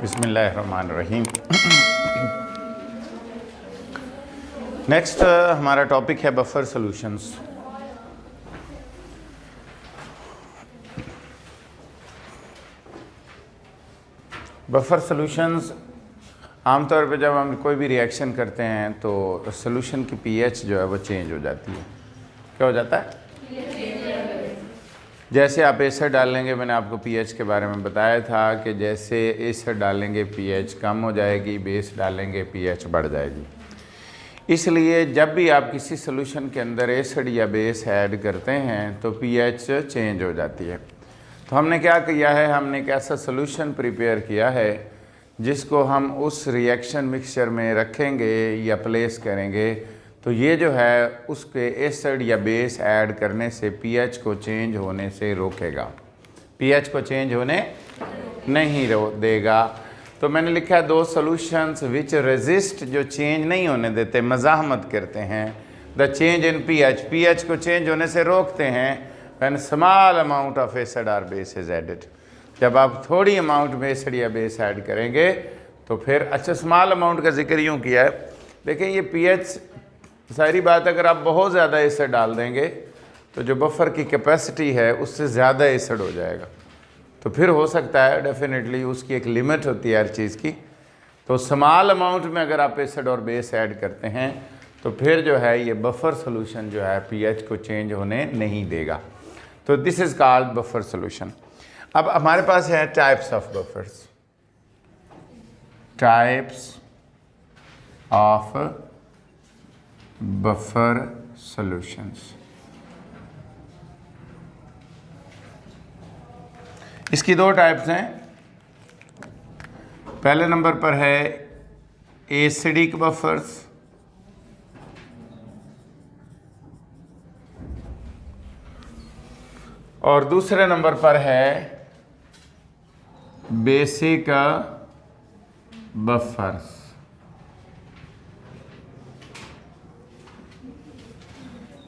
बिस्मिल्लाहिर्रहमानिर्रहीम। नेक्स्ट हमारा टॉपिक है बफर सॉल्यूशंस। बफर सॉल्यूशंस आमतौर पे जब हम कोई भी रिएक्शन करते हैं तो सॉल्यूशन की पीएच जो है वो चेंज हो जाती है। क्या हो जाता है? जैसे आप एसिड डालेंगे, मैंने आपको पीएच के बारे में बताया था कि जैसे एसिड डालेंगे पीएच कम हो जाएगी, बेस डालेंगे पीएच बढ़ जाएगी। इसलिए जब भी आप किसी सॉल्यूशन के अंदर एसिड या बेस ऐड करते हैं तो पीएच चेंज हो जाती है। तो हमने क्या किया है, हमने एक ऐसा सॉल्यूशन प्रिपेयर किया है जिसको हम उस रिएक्शन मिक्सचर में रखेंगे या प्लेस करेंगे तो ये जो है उसके एसिड या बेस ऐड करने से पीएच को चेंज होने से रोकेगा, पीएच को चेंज होने नहीं देगा। तो मैंने लिखा है दो सॉल्यूशंस विच रेजिस्ट, जो चेंज नहीं होने देते, मज़ाहमत करते हैं, the change in pH, pH को चेंज होने से रोकते हैं। When small amount of acid और बेस इज एडेड, जब आप थोड़ी अमाउंट में एसिड या बेस ऐड करेंगे तो फिर अच्छा स्मॉल अमाउंट का जिक्र यूँ किया है। देखिए ये पीएच, सारी बात, अगर आप बहुत ज़्यादा एसिड डाल देंगे तो जो बफर की कैपेसिटी है उससे ज़्यादा एसिड हो जाएगा। तो फिर हो सकता है, डेफिनेटली उसकी एक लिमिट होती है हर चीज़ की। तो स्मॉल अमाउंट में अगर आप एसिड और बेस ऐड करते हैं तो फिर जो है ये बफर सॉल्यूशन जो है पीएच को चेंज होने नहीं देगा। तो this is called buffer solution. अब हमारे पास है types of buffers, types of buffer solutions. इसकी दो टाइप्स हैं। पहले नंबर पर है एसिडिक बफर्स, और दूसरे नंबर पर है बेसिक बफर्स।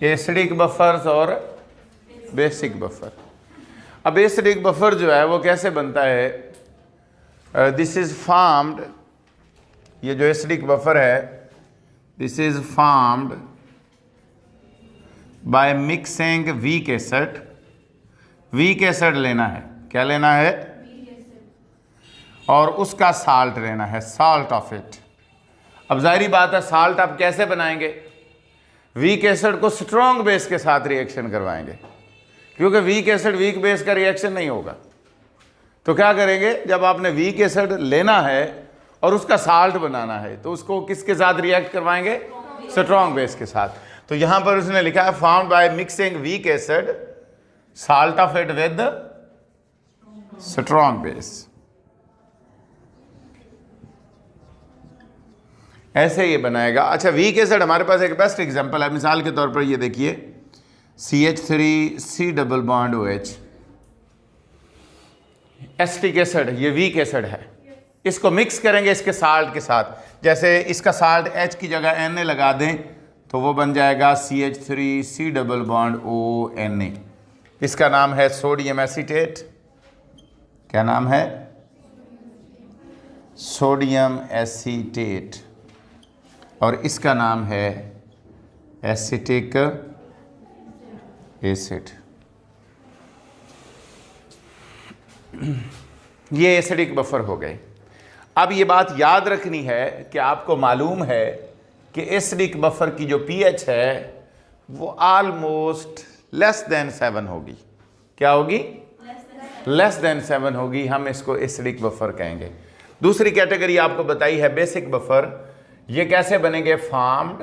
एसिडिक बफर्स और बेसिक बफर। अब एसिडिक बफर जो है वो कैसे बनता है? दिस इज फॉर्म्ड, ये जो एसिडिक बफर है this is formed by mixing weak acid. Weak acid लेना है, क्या लेना है? और उसका साल्ट लेना है, सॉल्ट ऑफ इट। अब जाहिर बात है साल्ट आप कैसे बनाएंगे? वीक एसिड को स्ट्रॉन्ग बेस के साथ रिएक्शन करवाएंगे, क्योंकि वीक एसिड वीक बेस का रिएक्शन नहीं होगा। तो क्या करेंगे, जब आपने वीक एसिड लेना है और उसका साल्ट बनाना है तो उसको किसके साथ रिएक्ट करवाएंगे? स्ट्रॉन्ग बेस के साथ। तो यहां पर उसने लिखा है found by mixing weak acid salt of it with strong base. ऐसे ये बनाएगा। अच्छा, वीक एसिड हमारे पास एक बेस्ट एग्जांपल है। मिसाल के तौर पर ये देखिए CH3 double bond OH, acetic acid, ये वीक एसिड है। इसको मिक्स करेंगे इसके साल्ट के साथ। जैसे इसका साल्ट H की जगह Na लगा दें तो वो बन जाएगा CH3 डबल बॉन्ड ONA। इसका नाम है सोडियम एसीटेट। क्या नाम है? Sodium acetate. और इसका नाम है एसिटिक एसिड। ये एसिडिक बफर हो गए। अब ये बात याद रखनी है कि आपको मालूम है कि एसिडिक बफर की जो पीएच है वो ऑलमोस्ट लेस देन 7 होगी। क्या होगी? लेस देन 7 होगी। हम इसको एसिडिक बफर कहेंगे। दूसरी कैटेगरी आपको बताई है बेसिक बफर। ये कैसे बनेंगे? Formed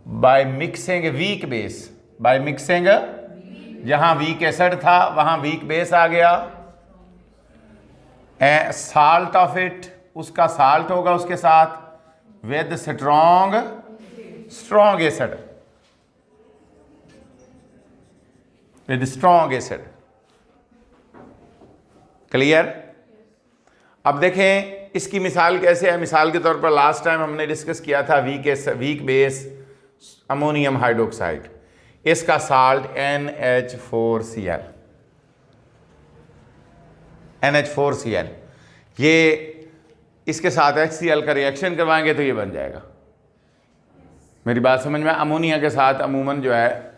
by mixing weak base, by mixing, जहां वीक एसिड था वहां वीक बेस आ गया, साल्ट ऑफ इट, उसका साल्ट होगा उसके साथ, with strong acid, with strong acid. Clear? अब देखें इसकी मिसाल कैसे है। मिसाल के तौर पर लास्ट टाइम हमने डिस्कस किया था वीक बेस अमोनियम हाइड्रोक्साइड, इसका साल्ट NH4Cl। NH4Cl। ये इसके साथ HCl का रिएक्शन करवाएंगे तो ये बन जाएगा। मेरी बात समझ में? अमोनिया के साथ अमूमन जो है,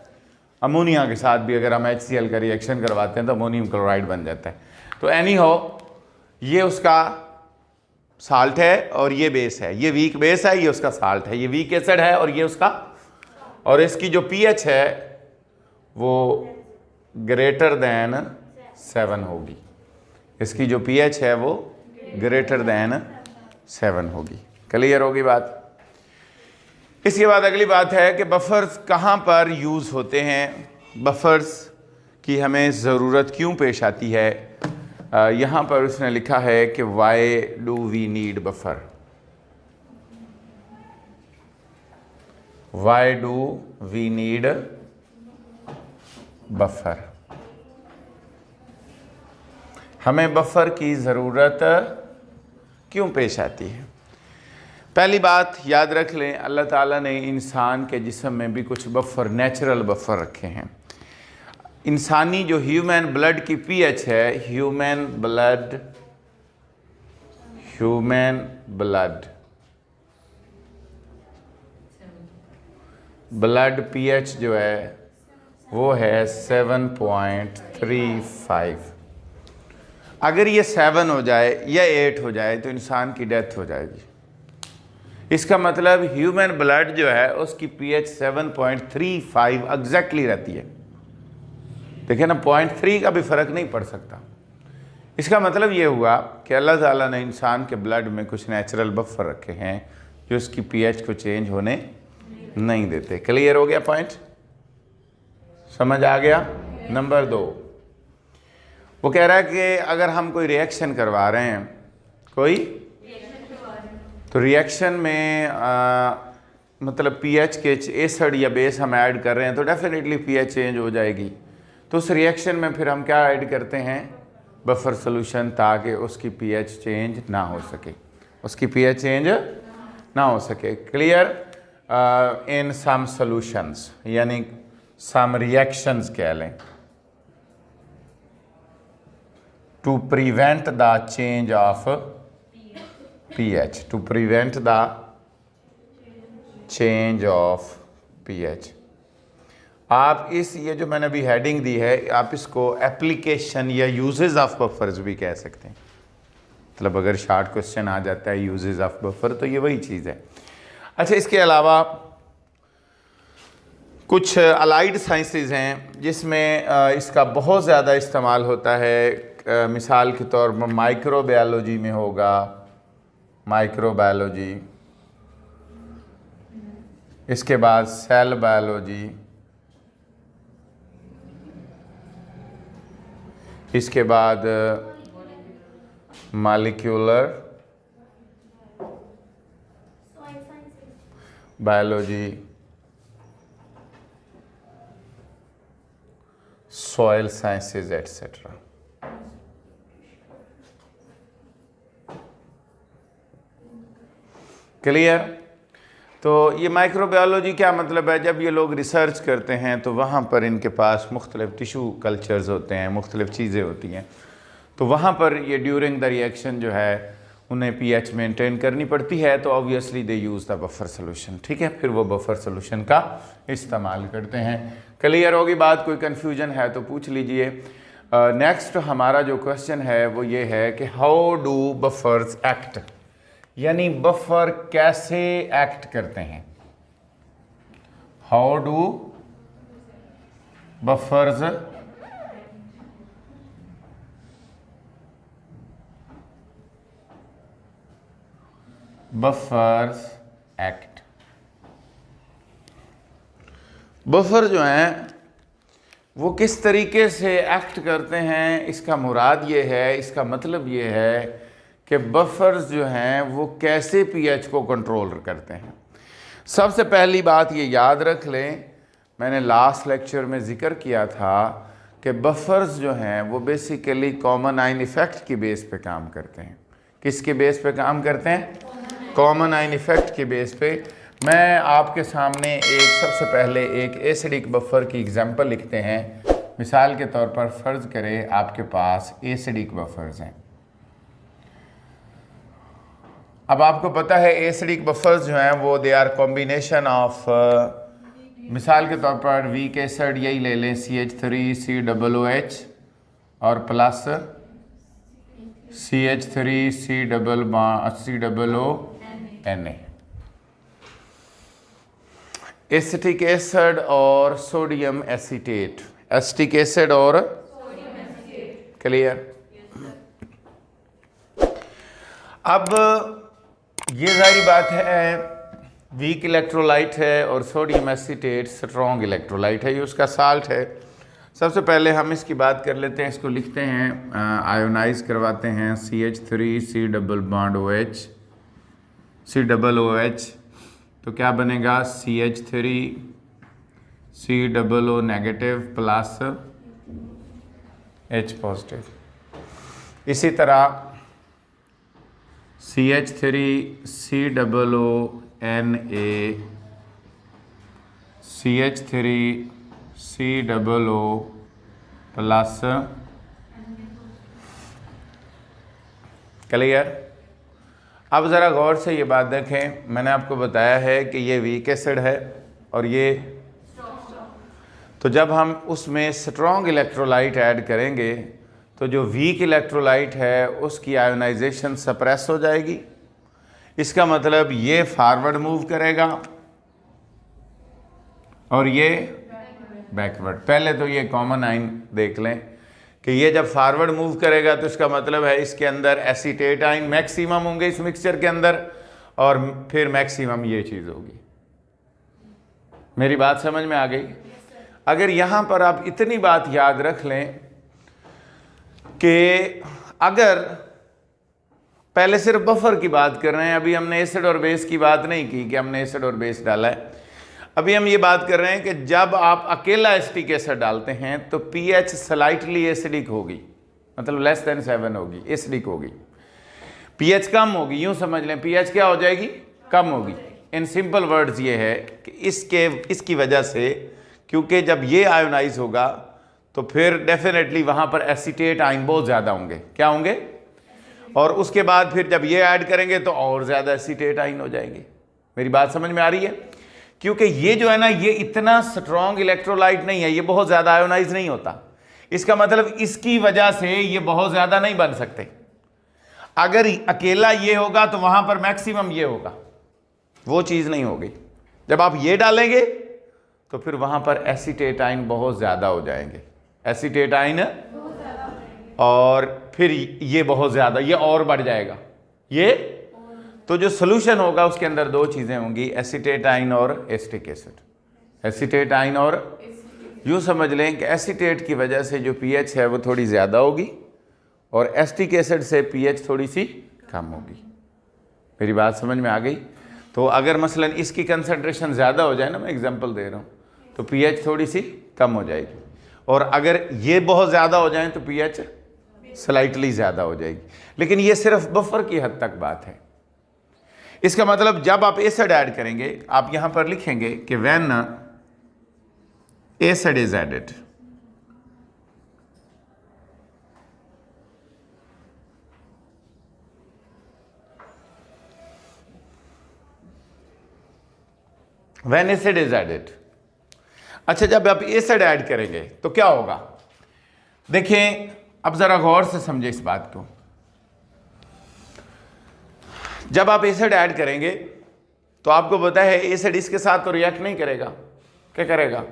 अमोनिया के साथ भी अगर हम HCl का रिएक्शन करवाते हैं तो अमोनियम क्लोराइड बन जाता है। तो एनी हो, ये उसका साल्ट है और ये बेस है, ये वीक बेस है, ये उसका साल्ट है, ये वीक एसिड है और ये उसका, और इसकी जो pH है वो ग्रेटर देन 7 होगी। इसकी जो pH है वो ग्रेटर देन 7 होगी। क्लियर होगी बात? इसके बाद अगली बात है कि बफर्स कहाँ पर यूज़ होते हैं, बफर्स की हमें ज़रूरत क्यों पेश आती है। यहाँ पर उसने लिखा है कि why do we need buffer, why do we need buffer. हमें बफर की ज़रूरत क्यों पेश आती है। पहली बात याद रख लें, अल्लाह ताला ने इंसान के जिस्म में भी कुछ बफर, नेचुरल बफर रखे हैं। इंसानी जो ह्यूमन ब्लड की pH है, ह्यूमन ब्लड pH जो है वो है 7.35। अगर ये 7 हो जाए या 8 हो जाए तो इंसान की डेथ हो जाएगी। इसका मतलब ह्यूमन ब्लड जो है उसकी pH 7.35 एग्जैक्टली रहती है। देखिए ना, 0.3 का भी फ़र्क नहीं पड़ सकता। इसका मतलब ये हुआ कि अल्लाह ताला ने इंसान के ब्लड में कुछ नेचुरल बफर रखे हैं जो उसकी pH को चेंज होने नहीं देते। क्लियर हो गया पॉइंट? समझ आ गया? नंबर 2, वो कह रहा है कि अगर हम कोई रिएक्शन करवा रहे हैं, कोई तो रिएक्शन में मतलब pH के एसिड या बेस हम ऐड कर रहे हैं तो डेफिनेटली pH चेंज हो जाएगी। तो उस रिएक्शन में फिर हम क्या ऐड करते हैं, बफर सॉल्यूशन, ताकि उसकी pH चेंज ना हो सके, उसकी pH चेंज ना हो सके। क्लियर? इन सम सॉल्यूशंस, यानी सम रिएक्शंस कह लें, to prevent the change of pH, to prevent the change of pH। आप ये जो मैंने अभी हेडिंग दी है, आप इसको एप्लीकेशन या यूजेस ऑफ बफर्स भी कह सकते हैं। मतलब अगर शॉर्ट क्वेश्चन आ जाता है यूजेस ऑफ बफर तो ये वही चीज़ है। अच्छा, इसके अलावा कुछ अलाइड साइंसेज हैं जिसमें इसका बहुत ज़्यादा इस्तेमाल होता है। मिसाल के तौर पर माइक्रोबायोलॉजी में होगा, माइक्रोबायोलॉजी, इसके बाद सेल बायोलॉजी, इसके बाद molecular biology, soil sciences etcetera. Clear? तो ये माइक्रोबायोलॉजी क्या मतलब है, जब ये लोग रिसर्च करते हैं तो वहाँ पर इनके पास मुख्तलिफ टिशू कल्चर्स होते हैं, मुख्तलिफ चीज़ें होती हैं, तो वहाँ पर ये ड्यूरिंग द रिएक्शन जो है उन्हें pH मेंटेन करनी पड़ती है, तो obviously they use the buffer solution. ठीक है, फिर वो बफर सोल्यूशन का इस्तेमाल करते हैं। क्लियर होगी बात? कोई कन्फ्यूजन है तो पूछ लीजिए। नेक्स्ट हमारा जो क्वेश्चन है वो ये है कि हाउ डू बफर्स एक्ट, यानी बफर कैसे एक्ट करते हैं। How do buffers act. Buffer जो हैं वो किस तरीके से एक्ट करते हैं, इसका मुराद ये है, इसका मतलब ये है कि बफर्स जो हैं वो कैसे pH को कंट्रोल करते हैं। सबसे पहली बात ये याद रख लें, मैंने लास्ट लेक्चर में ज़िक्र किया था कि बफर्स जो हैं वो बेसिकली कॉमन आयन इफ़ेक्ट की बेस पे काम करते हैं। किसके बेस पे काम करते हैं? कॉमन आयन इफ़ेक्ट के बेस पे। मैं आपके सामने सबसे पहले एक एसिडिक बफर की एग्जांपल लिखते हैं। मिसाल के तौर पर फ़र्ज़ करें आपके पास एसिडिक बफर्स हैं। अब आपको पता है एसिडिक बफर्स जो हैं वो दे आर कॉम्बिनेशन ऑफ, मिसाल के तौर पर वीक एसिड यही ले लें CH3COOH और प्लस CH3COONA। एसिटिक एसिड और सोडियम एसीटेट, एसिटिक एसिड और क्लियर। अब ये सारी बात है, वीक इलेक्ट्रोलाइट है और सोडियम एसीटेट स्ट्रॉन्ग इलेक्ट्रोलाइट है, ये उसका साल्ट है। सबसे पहले हम इसकी बात कर लेते हैं, इसको लिखते हैं, आयोनाइज करवाते हैं CH3COOH COOH, तो क्या बनेगा CH3COO negative plus H positive. इसी तरह CH3COONA CH3COO प्लस, क्लियर। अब ज़रा गौर से ये बात देखें, मैंने आपको बताया है कि ये वीक एसिड है और ये, तो जब हम उसमें स्ट्रॉन्ग इलेक्ट्रोलाइट ऐड करेंगे तो जो वीक इलेक्ट्रोलाइट है उसकी आयोनाइजेशन सप्रेस हो जाएगी। इसका मतलब ये फॉरवर्ड मूव करेगा और ये बैकवर्ड। पहले तो ये कॉमन आइन देख लें कि ये जब फॉरवर्ड मूव करेगा तो इसका मतलब है इसके अंदर एसीटेट आइन मैक्सिमम होंगे इस मिक्सचर के अंदर, और फिर मैक्सिमम ये चीज़ होगी। मेरी बात समझ में आ गई? अगर यहाँ पर आप इतनी बात याद रख लें कि अगर पहले सिर्फ बफर की बात कर रहे हैं, अभी हमने एसिड और बेस की बात नहीं की कि हमने एसिड और बेस डाला है, अभी हम ये बात कर रहे हैं कि जब आप अकेला एसिटिक एसिड डालते हैं तो pH स्लाइटली एसिडिक होगी, मतलब लेस देन 7 होगी, एसिडिक होगी। pH कम होगी, यूं समझ लें pH क्या हो जाएगी, कम होगी। इन सिंपल वर्ड्स ये है कि इसकी वजह से, क्योंकि जब ये आयोनाइज होगा तो फिर डेफिनेटली वहाँ पर एसीटेट आइन बहुत ज़्यादा होंगे, क्या होंगे, और उसके बाद फिर जब ये ऐड करेंगे तो और ज़्यादा एसीटेट आइन हो जाएंगे। मेरी बात समझ में आ रही है? क्योंकि ये जो है ना, ये इतना स्ट्रॉन्ग इलेक्ट्रोलाइट नहीं है, ये बहुत ज़्यादा आयोनाइज नहीं होता। इसका मतलब इसकी वजह से ये बहुत ज़्यादा नहीं बन सकते। अगर अकेला ये होगा तो वहाँ पर मैक्सिमम ये होगा, वो चीज़ नहीं होगी। जब आप ये डालेंगे तो फिर वहाँ पर एसीटेट आइन बहुत ज़्यादा हो जाएंगे, एसीटेट आइन, और फिर ये बहुत ज़्यादा, ये और बढ़ जाएगा ये। तो जो सोल्यूशन होगा उसके अंदर दो चीज़ें होंगी, एसीटेट आइन और एसिटिक एसिड। एसीटेट आइन और, यूँ समझ लें कि एसीटेट की वजह से जो pH है वो थोड़ी ज़्यादा होगी और एसिटिक एसिड से pH थोड़ी सी कम होगी। मेरी बात समझ में आ गई? तो अगर मसलन इसकी कंसंट्रेशन ज़्यादा हो जाए ना, मैं एग्जांपल दे रहा हूँ, तो pH थोड़ी सी कम हो जाएगी, और अगर ये बहुत ज़्यादा हो जाए तो pH स्लाइटली ज़्यादा हो जाएगी। लेकिन ये सिर्फ बफर की हद तक बात है। इसका मतलब जब आप एसिड ऐड करेंगे, आप यहां पर लिखेंगे कि when acid is added, when acid is added. अच्छा, जब आप एसिड ऐड करेंगे तो क्या होगा? देखें, अब जरा गौर से समझे इस बात को। जब आप एसिड ऐड करेंगे तो आपको पता है एसिड इसके साथ तो रिएक्ट नहीं करेगा। क्या करेगा?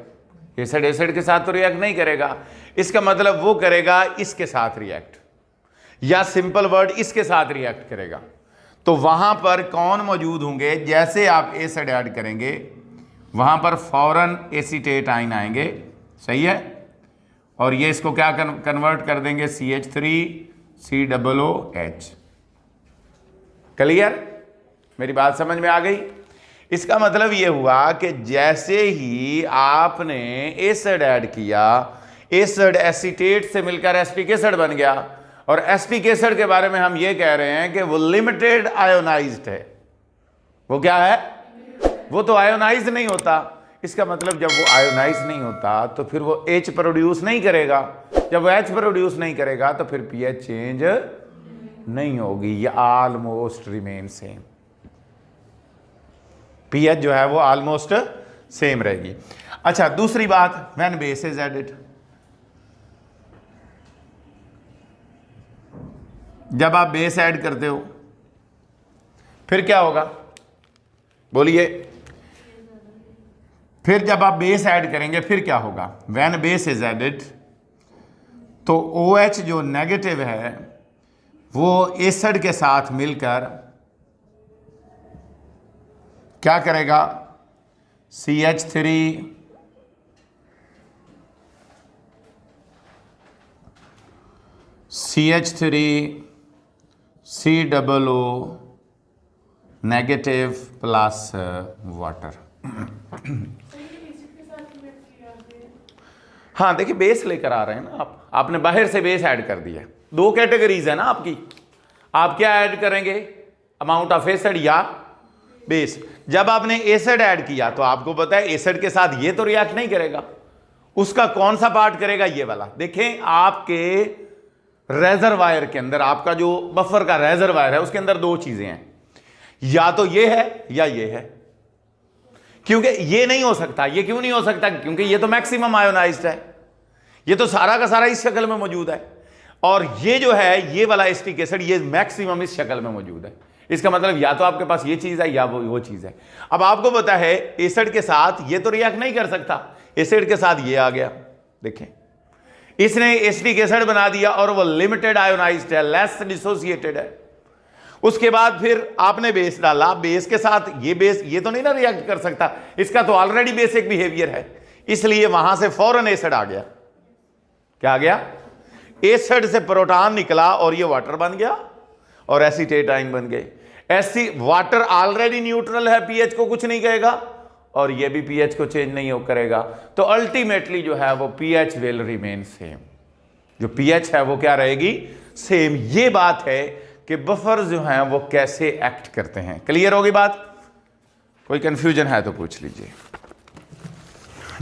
एसिड एसिड के साथ तो रिएक्ट नहीं करेगा। इसका मतलब वो करेगा इसके साथ रिएक्ट, या सिंपल वर्ड इसके साथ रिएक्ट करेगा। तो वहां पर कौन मौजूद होंगे? जैसे आप एसिड ऐड करेंगे वहां पर फौरन एसीटेट आइन आएंगे, सही है, और ये इसको क्या कन्वर्ट कर देंगे, CH3COOH। क्लियर? मेरी बात समझ में आ गई? इसका मतलब ये हुआ कि जैसे ही आपने एसिड ऐड किया, एसिड एसीटेट से मिलकर एसिटिक एसिड बन गया, और एसिटिक एसिड के बारे में हम ये कह रहे हैं कि वो लिमिटेड आयोनाइज्ड है। वो क्या है? वो तो आयोनाइज नहीं होता। इसका मतलब जब वो आयोनाइज नहीं होता तो फिर वो H प्रोड्यूस नहीं करेगा। जब वो H प्रोड्यूस नहीं करेगा तो फिर pH चेंज नहीं होगी, ये ऑलमोस्ट रिमेन सेम। पीएच जो है वो ऑलमोस्ट सेम रहेगी। अच्छा, दूसरी बात, व्हेन बेस इज एडेड, जब आप बेस ऐड करते हो फिर क्या होगा, बोलिए, फिर जब आप बेस ऐड करेंगे फिर क्या होगा, व्हेन बेस इज एडेड, तो OH जो नेगेटिव है वो एसिड के साथ मिलकर क्या करेगा, CH3 COO negative plus water. हाँ देखिए, बेस लेकर आ रहे हैं ना आप, आपने बाहर से बेस ऐड कर दिया। दो कैटेगरीज है ना आपकी, आप क्या ऐड करेंगे, अमाउंट ऑफ एसिड या बेस। जब आपने एसिड ऐड किया तो आपको पता है एसिड के साथ ये तो रिएक्ट नहीं करेगा, उसका कौन सा पार्ट करेगा, ये वाला। देखें आपके रेजरवायर के अंदर, आपका जो बफर का रेजरवायर है उसके अंदर दो चीजें हैं, या तो ये है या ये है। क्योंकि ये नहीं हो सकता, ये क्यों नहीं हो सकता, क्योंकि ये तो मैक्सिमम आयोनाइज्ड है, ये तो सारा का सारा इस शक्ल में मौजूद है, और ये जो है ये वाला एसिटिक एसिड ये मैक्सिमम इस शक्ल में मौजूद है। इसका मतलब या तो आपके पास ये चीज है या वो चीज है। अब आपको पता है एसिड के साथ ये तो रिएक्ट नहीं कर सकता, एसिड के साथ ये आ गया, देखें इसने एसिटिक एसिड बना दिया और वो लिमिटेड आयोनाइज्ड है, लेस डिसोसिएटेड है। उसके बाद फिर आपने बेस डाला, बेस के साथ ये बेस ये तो नहीं ना रिएक्ट कर सकता, इसका तो ऑलरेडी बेसिक बिहेवियर है, इसलिए वहां से फौरन एसिड आ गया। क्या आ गया, एसिड से प्रोटॉन निकला और ये वाटर बन गया और एसीटेट आयन बन गए। ऐसी वाटर ऑलरेडी न्यूट्रल है, पीएच को कुछ नहीं कहेगा, और ये भी पीएच को चेंज नहीं करेगा। तो अल्टीमेटली जो है वो पीएच विल रिमेन सेम, जो पीएच है वो क्या रहेगी, सेम। ये बात है कि बफर जो हैं वो कैसे एक्ट करते हैं। क्लियर होगी बात, कोई कंफ्यूजन है तो पूछ लीजिए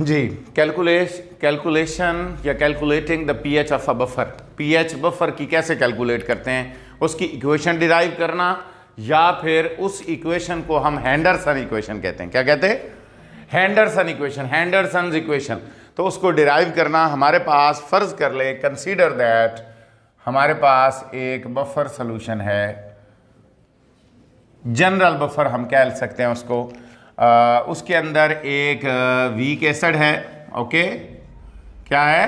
जी। कैलकुलेशन या calculating the pH of a buffer, pH buffer की कैसे कैलकुलेट करते हैं, उसकी इक्वेशन डिराइव करना, या फिर उस इक्वेशन को हम हेंडरसन इक्वेशन कहते हैं। क्या कहते हैं, हेंडरसन इक्वेशन, हेंडरसन इक्वेशन। तो उसको डिराइव करना, हमारे पास फर्ज कर ले, कंसीडर दैट हमारे पास एक बफर सॉल्यूशन है, जनरल बफर हम कह सकते हैं उसको, उसके अंदर एक वीक एसिड है, ओके, क्या है,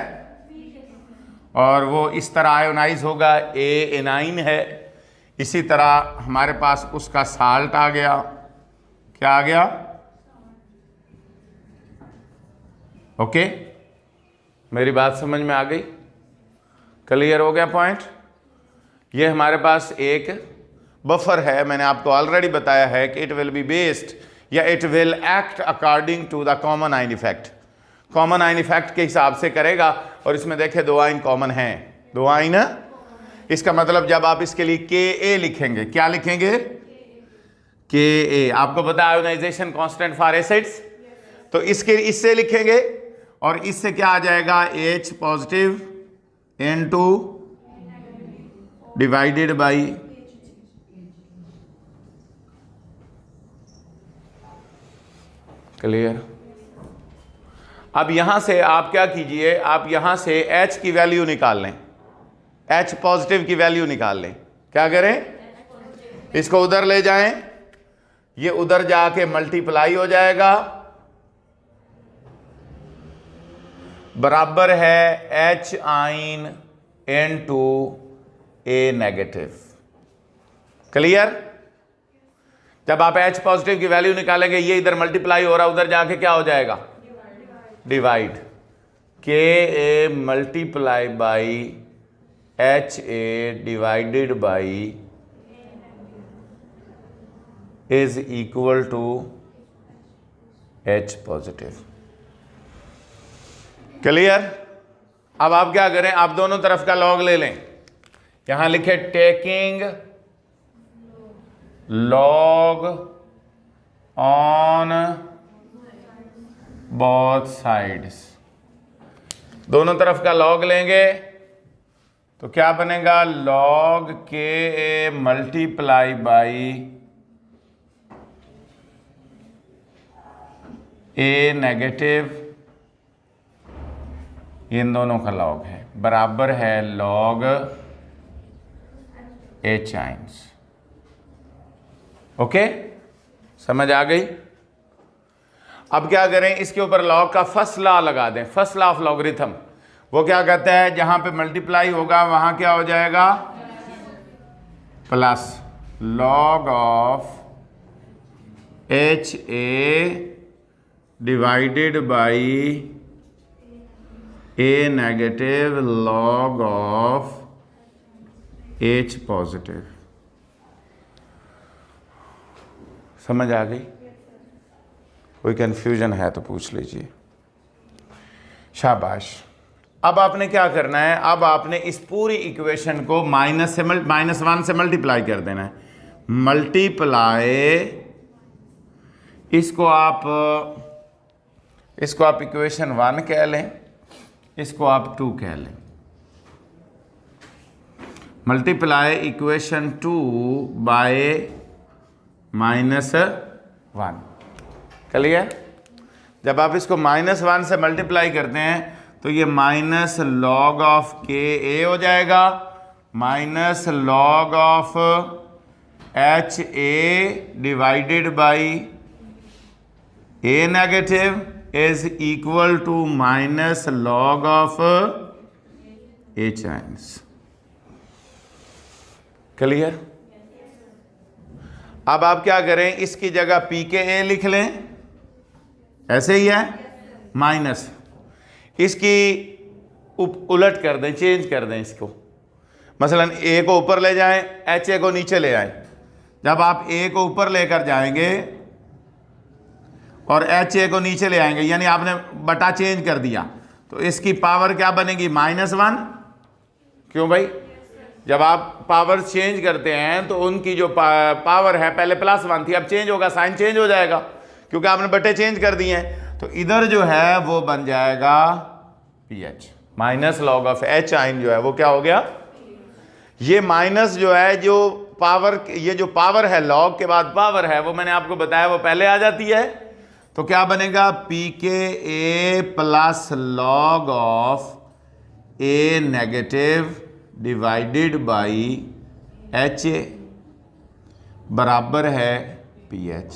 और वो इस तरह आयोनाइज होगा, ए एनाइन है। इसी तरह हमारे पास उसका साल्ट आ गया, क्या आ गया, ओके, मेरी बात समझ में आ गई, क्लियर हो गया पॉइंट। ये हमारे पास एक बफर है, मैंने आपको ऑलरेडी बताया है कि इट विल बी बेस्ड या it will act according to the common ion effect, common ion effect के हिसाब से करेगा। और इसमें देखे दो आइन कॉमन हैं, दो आइन, इसका मतलब जब आप इसके लिए Ka लिखेंगे, क्या लिखेंगे, Ka, आपको पता है आयोनाइजेशन कांस्टेंट फॉर एसिड्स, तो इससे लिखेंगे और इससे क्या आ जाएगा, H positive N2 divided by clear. अब यहां से आप क्या कीजिए, आप यहां से H की वैल्यू निकाल लें, H पॉजिटिव की वैल्यू निकाल लें। क्या करें, इसको उधर ले जाएं, ये उधर जाके मल्टीप्लाई हो जाएगा, बराबर है H आइन N2 A नेगेटिव। क्लियर। जब आप H पॉजिटिव की वैल्यू निकालेंगे, ये इधर मल्टीप्लाई हो रहा है, उधर जाके क्या हो जाएगा, divide, Ka multiply by Ha divided by is equal to H positive. Clear. अब आप क्या करें, आप दोनों तरफ का लॉग ले लें, यहां लिखे taking log on both sides, दोनों तरफ का लॉग लेंगे तो क्या बनेगा, log Ka multiply by A negative, इन दोनों का लॉग है, बराबर है log H आइंस। ओके, समझ आ गई। अब क्या करें, इसके ऊपर लॉग का फर्स्ट लॉ लगा दें, फर्स्ट लॉ ऑफ लॉगरिथम। वो क्या कहता है, जहां पे मल्टीप्लाई होगा वहां क्या हो जाएगा, plus log of H A divided by A negative log of H positive. समझ आ गई? कोई कंफ्यूजन है तो पूछ लीजिए। शाबाश। अब आपने क्या करना है, अब आपने इस पूरी इक्वेशन को -1 से मल्टीप्लाई कर देना है। मल्टीप्लाई, इसको आप इक्वेशन 1 कह लें, इसको आप 2 कह लें। Multiply equation 2 by -1। क्लियर? जब आप इसको -1 से मल्टीप्लाई करते हैं तो ये माइनस log ऑफ Ka हो जाएगा, minus log of Ha divided by A negative is equal to minus log of H ions. Clear? अब आप क्या करें, इसकी जगह Pka लिख लें, ऐसे ही है, माइनस इसकी उलट कर दें, चेंज कर दें इसको। मसलन A को ऊपर ले जाएं, Ha को नीचे ले आएं। जब आप A को ऊपर लेकर जाएंगे और Ha को नीचे ले आएंगे, यानी आपने बटा चेंज कर दिया, तो इसकी पावर क्या बनेगी, -1। क्यों भाई? जब आप पावर चेंज करते हैं तो उनकी जो पावर है पहले +1 थी, अब चेंज होगा, साइन चेंज हो जाएगा क्योंकि आपने बटे चेंज कर दिए हैं। तो इधर जो है वो बन जाएगा PH, minus log of H आइन जो है वो क्या हो गया, ये माइनस जो है, जो पावर, ये जो पावर है log के बाद पावर है, वो मैंने आपको बताया वो पहले आ जाती है। तो क्या बनेगा, Pka plus log of A negative divided by Ha बराबर है PH।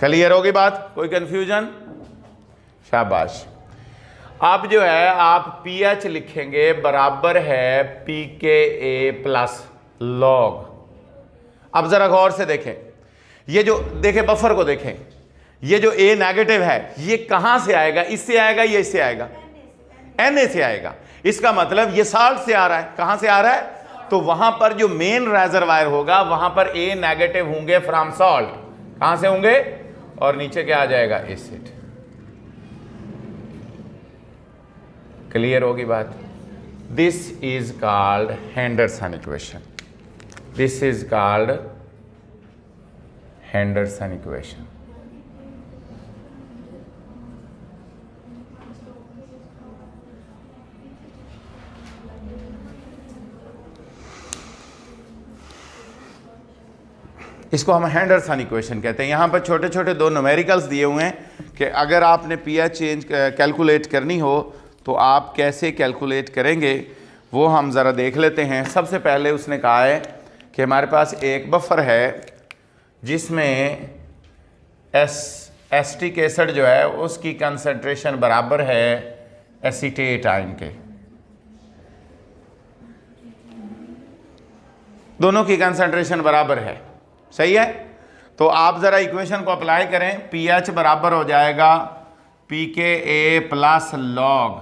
क्लियर होगी बात? कोई कंफ्यूजन? शाबाश। अब जो है आप PH लिखेंगे, बराबर है Pka प्लस log। अब जरा गौर से देखें, ये जो देखें बफर को देखें, ये जो A नेगेटिव है ये कहां से आएगा, इससे आएगा या इससे आएगा, Na से आएगा। इसका मतलब ये साल्ट से आ रहा है। कहां से आ रहा है? तो वहां पर जो मेन रेजरवायर होगा वहां पर A नेगेटिव होंगे फ्रॉम सॉल्ट। कहां से होंगे? और नीचे क्या आ जाएगा, एसिड। क्लियर होगी बात? This is called Henderson equation. This is called Henderson equation. इसको हम हेंडरसन इक्वेशन कहते हैं। यहाँ पर छोटे छोटे 2 न्यूमेरिकल्स दिए हुए हैं कि अगर आपने PH चेंज कैलकुलेट करनी हो तो आप कैसे कैलकुलेट करेंगे, वो हम ज़रा देख लेते हैं। सबसे पहले उसने कहा है कि हमारे पास एक बफर है जिसमें एसिटिक एसिड जो है उसकी कंसंट्रेशन बराबर है एसीटेट आयन के। दोनों की कंसंट्रेशन बराबर है, सही है? तो आप ज़रा इक्वेशन को अप्लाई करें। PH बराबर हो जाएगा Pka प्लस log,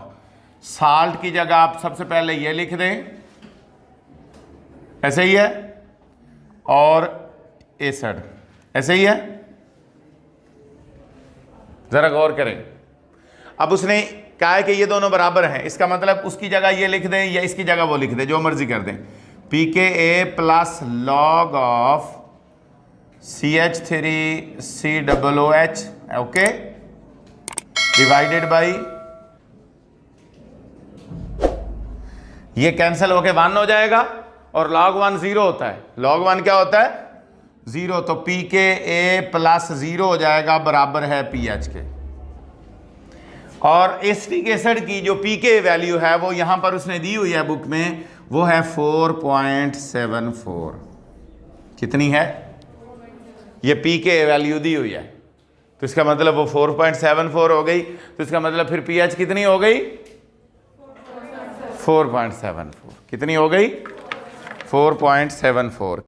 साल्ट की जगह आप सबसे पहले ये लिख दें, ऐसे ही है, और एसिड ऐसे ही है। ज़रा गौर करें। अब उसने कहा है कि ये दोनों बराबर हैं, इसका मतलब उसकी जगह ये लिख दें या इसकी जगह वो लिख दें, जो मर्जी कर दें। Pka plus log of CH3COOH, okay, divided by ये कैंसिल होके 1 हो जाएगा और log 1 0 होता है। log 1 क्या होता है? 0। तो pKa प्लस 0 हो जाएगा बराबर है pH के। और एसिटिक एसिड की जो pK वैल्यू है वो यहां पर उसने दी हुई है बुक में, वो है 4.74। कितनी है? ये pK वैल्यू दी हुई है, तो इसका मतलब वो 4.74 हो गई। तो इसका मतलब फिर pH कितनी हो गई? 4.74। कितनी हो गई? 4.74।